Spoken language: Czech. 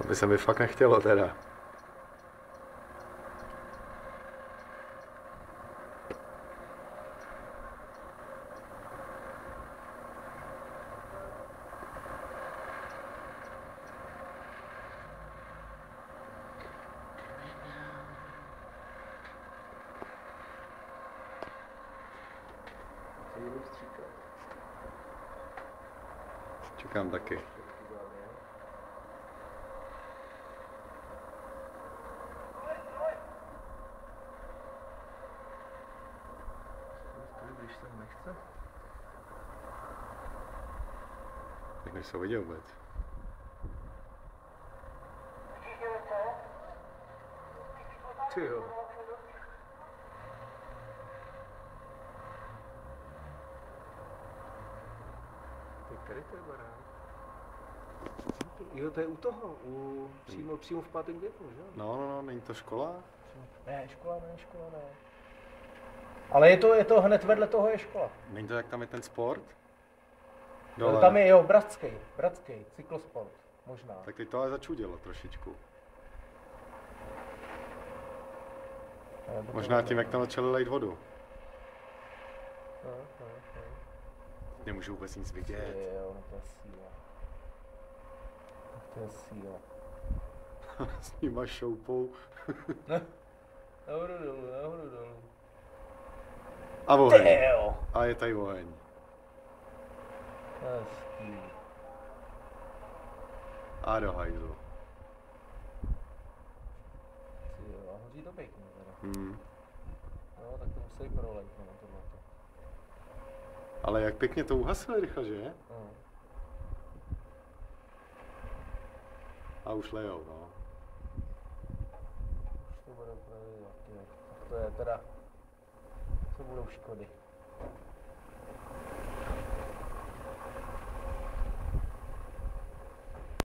by se mi fakt nechtělo teda. Čekám taky. Když se nechce. Tak než se viděl vůbec. Ty jo. Tady to je barák. Jo, to je u toho, přímo v 5. květnu, že jo? No, není to škola? Ne, škola ne. Ale je to hned vedle toho je škola. Není to, jak tam je ten sport? Dole. Tam je, jo, bratský, cyklosport, možná. Tak teď to ale začudilo trošičku. Možná tím, jak tam začali lejt vodu. Nemůžu vůbec nic vidět. Jo, to je síla. To je síla. S nima šoupou. Nahoru dolů. A oheň. Teo. A je tady oheň. Hezký. A do hajzlu. Jo, a hoří to pěkně teda. No, tak to musí prolejt na tohleto. Ale jak pěkně to uhasili rychle, že? A už lejou, no. Už to bude úplně, tak to je teda, co budou škody.